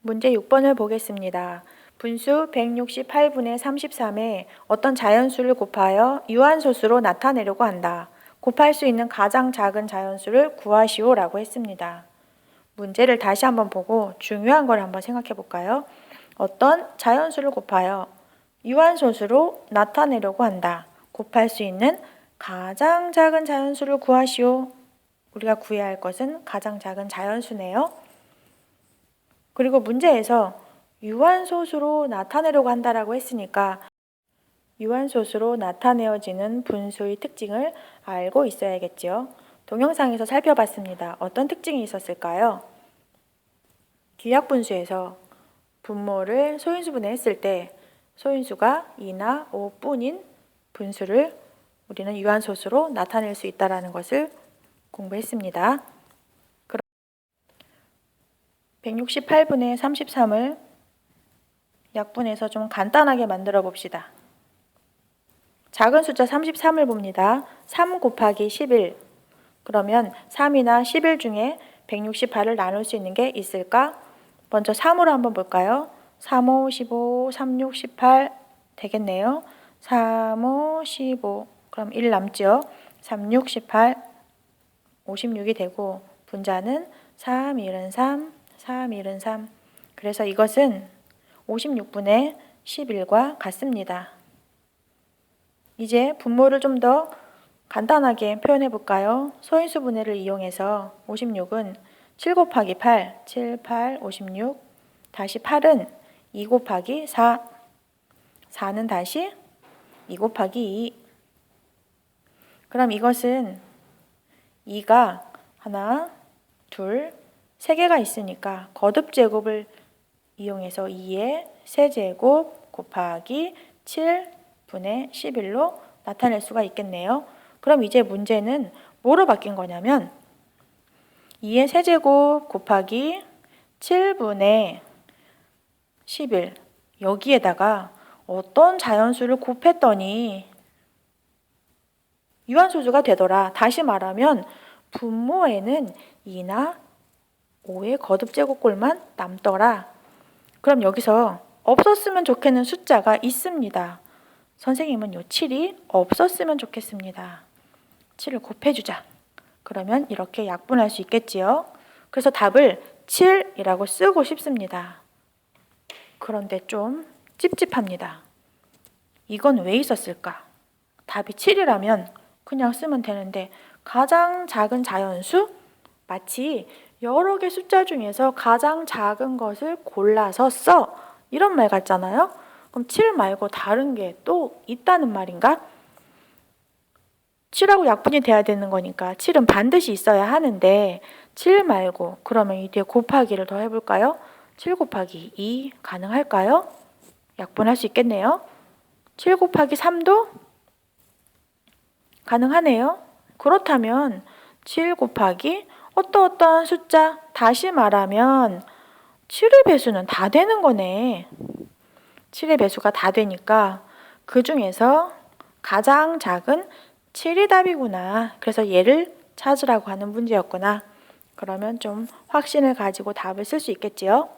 문제 6번을 보겠습니다. 분수 168분의 33에 어떤 자연수를 곱하여 유한소수로 나타내려고 한다. 곱할 수 있는 가장 작은 자연수를 구하시오 라고 했습니다. 문제를 다시 한번 보고 중요한 걸 한번 생각해 볼까요? 어떤 자연수를 곱하여 유한소수로 나타내려고 한다. 곱할 수 있는 가장 작은 자연수를 구하시오. 우리가 구해야 할 것은 가장 작은 자연수네요. 그리고 문제에서 유한소수로 나타내려고 한다라고 했으니까 유한소수로 나타내어지는 분수의 특징을 알고 있어야겠죠. 동영상에서 살펴봤습니다. 어떤 특징이 있었을까요? 기하분수에서 분모를 소인수분해 했을 때 소인수가 2나 5뿐인 분수를 우리는 유한소수로 나타낼 수 있다는 것을 공부했습니다. 168분의 33을 약분해서 좀 간단하게 만들어 봅시다. 작은 숫자 33을 봅니다. 3 곱하기 11. 그러면 3이나 11 중에 168을 나눌 수 있는 게 있을까? 먼저 3으로 한번 볼까요? 3, 5, 15, 3, 6, 18 되겠네요. 3, 5, 15. 그럼 1 남죠? 3, 6, 18, 56이 되고 분자는 3, 1은 3, 3, 1은 3. 그래서 이것은 56분의 11과 같습니다. 이제 분모를 좀 더 간단하게 표현해 볼까요? 소인수 분해를 이용해서 56은 7 곱하기 8, 7, 8, 56. 다시 8은 2 곱하기 4, 4는 다시 2 곱하기 2. 그럼 이것은 2가 하나, 둘, 3개가 있으니까 거듭제곱을 이용해서 2의 세제곱 곱하기 7분의 11로 나타낼 수가 있겠네요. 그럼 이제 문제는 뭐로 바뀐 거냐면 2의 세제곱 곱하기 7분의 11 여기에다가 어떤 자연수를 곱했더니 유한소수가 되더라. 다시 말하면 분모에는 2나 5의 거듭제곱꼴만 남더라. 그럼 여기서 없었으면 좋겠는 숫자가 있습니다. 선생님은 요 7이 없었으면 좋겠습니다. 7을 곱해주자. 그러면 이렇게 약분할 수 있겠지요. 그래서 답을 7이라고 쓰고 싶습니다. 그런데 좀 찝찝합니다. 이건 왜 있었을까? 답이 7이라면 그냥 쓰면 되는데 가장 작은 자연수? 마치 여러 개 숫자 중에서 가장 작은 것을 골라서 써. 이런 말 같잖아요. 그럼 7 말고 다른 게 또 있다는 말인가? 7하고 약분이 돼야 되는 거니까 7은 반드시 있어야 하는데 7 말고 그러면 이 뒤에 곱하기를 더 해볼까요? 7 곱하기 2 가능할까요? 약분할 수 있겠네요. 7 곱하기 3도 가능하네요. 그렇다면 7 곱하기 어떠한 숫자? 다시 말하면 7의 배수는 다 되는 거네. 7의 배수가 다 되니까 그 중에서 가장 작은 7이 답이구나. 그래서 얘를 찾으라고 하는 문제였구나. 그러면 좀 확신을 가지고 답을 쓸 수 있겠지요.